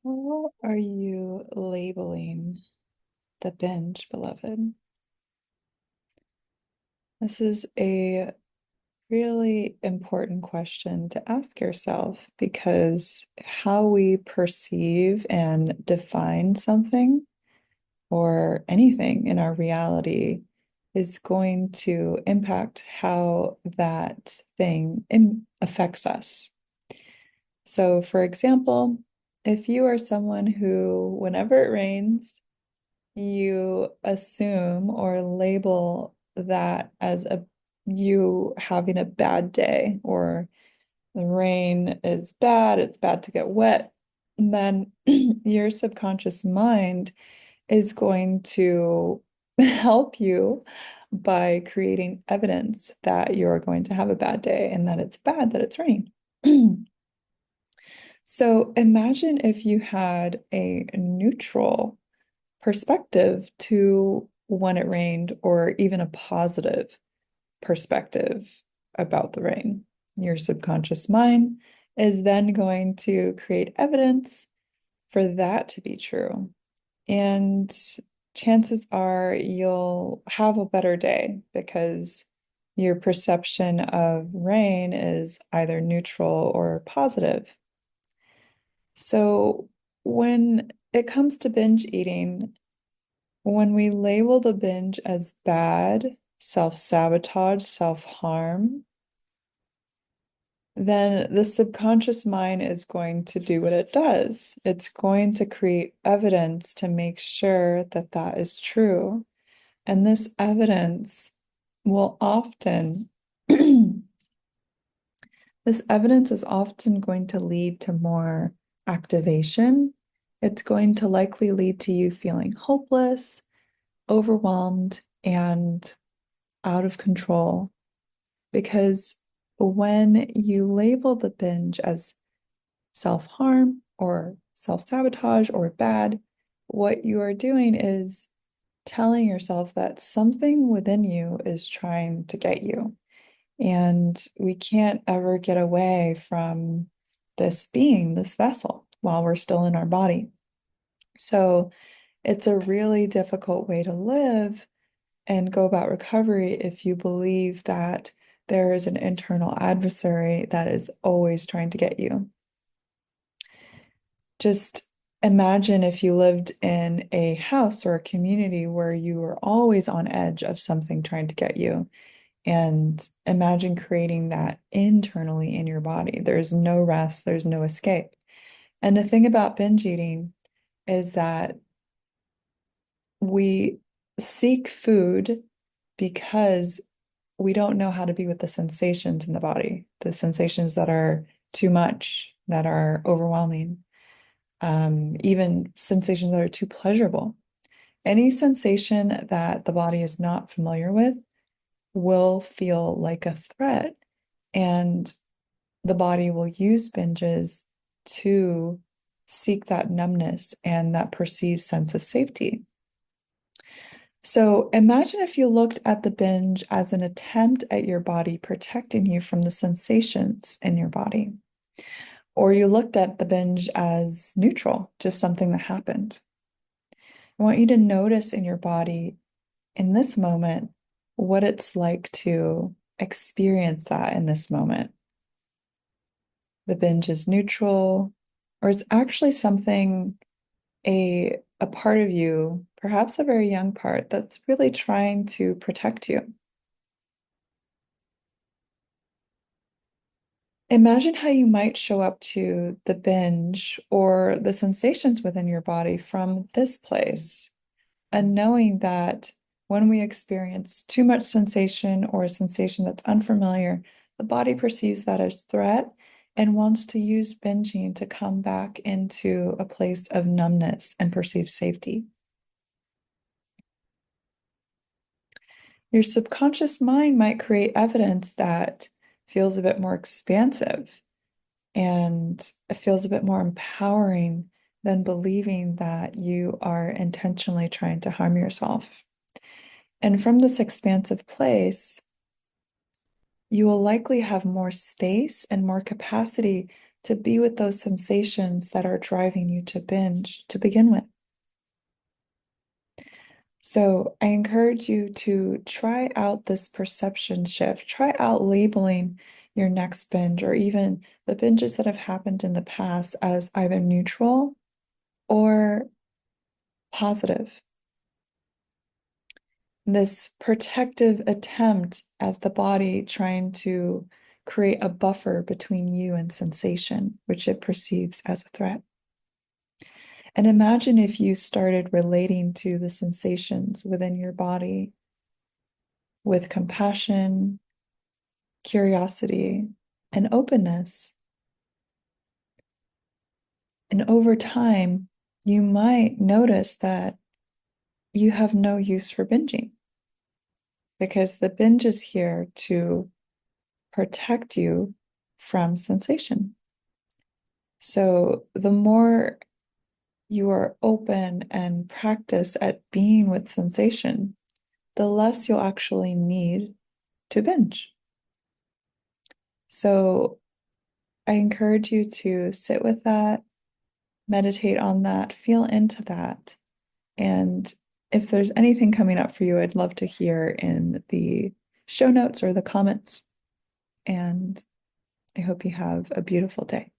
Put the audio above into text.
How are you labeling the binge, beloved? This is a really important question to ask yourself because how we perceive and define something or anything in our reality is going to impact how that thing affects us. So, for example, if you are someone who, whenever it rains, you assume or label that as a you having a bad day, or the rain is bad, it's bad to get wet, and then your subconscious mind is going to help you by creating evidence that you're going to have a bad day and that it's bad that it's raining. So imagine if you had a neutral perspective to when it rained, or even a positive perspective about the rain. Your subconscious mind is then going to create evidence for that to be true. And chances are you'll have a better day because your perception of rain is either neutral or positive. So when it comes to binge eating, when we label the binge as bad, self-sabotage, self-harm, then the subconscious mind is going to do what it does. It's going to create evidence to make sure that that is true. And this evidence will often, this evidence is often going to lead to more activation. It's going to likely lead to you feeling hopeless, overwhelmed, and out of control. Because when you label the binge as self-harm or self-sabotage or bad, what you are doing is telling yourself that something within you is trying to get you. And we can't ever get away from this being, this vessel, while we're still in our body. So it's a really difficult way to live and go about recovery if you believe that there is an internal adversary that is always trying to get you. Just imagine if you lived in a house or a community where you were always on edge of something trying to get you. And imagine creating that internally in your body. There's no rest, there's no escape. And the thing about binge eating is that we seek food because we don't know how to be with the sensations in the body, the sensations that are too much, that are overwhelming, even sensations that are too pleasurable. Any sensation that the body is not familiar with will feel like a threat, and the body will use binges to seek that numbness and that perceived sense of safety. So imagine if you looked at the binge as an attempt at your body protecting you from the sensations in your body, or you looked at the binge as neutral, just something that happened. I want you to notice in your body in this moment what it's like to experience that in this moment. The binge is neutral, or it's actually something, a part of you, perhaps a very young part, that's really trying to protect you. Imagine how you might show up to the binge or the sensations within your body from this place, and knowing that when we experience too much sensation or a sensation that's unfamiliar, the body perceives that as threat and wants to use binging to come back into a place of numbness and perceived safety. Your subconscious mind might create evidence that feels a bit more expansive and it feels a bit more empowering than believing that you are intentionally trying to harm yourself. And from this expansive place, you will likely have more space and more capacity to be with those sensations that are driving you to binge to begin with. So I encourage you to try out this perception shift. Try out labeling your next binge or even the binges that have happened in the past as either neutral or positive. This protective attempt at the body trying to create a buffer between you and sensation, which it perceives as a threat. And imagine if you started relating to the sensations within your body with compassion, curiosity, and openness. And over time, you might notice that you have no use for binging because the binge is here to protect you from sensation. So the more you are open and practice at being with sensation, the less you'll actually need to binge. So I encourage you to sit with that, meditate on that, feel into that. And if there's anything coming up for you, I'd love to hear in the show notes or the comments. And I hope you have a beautiful day.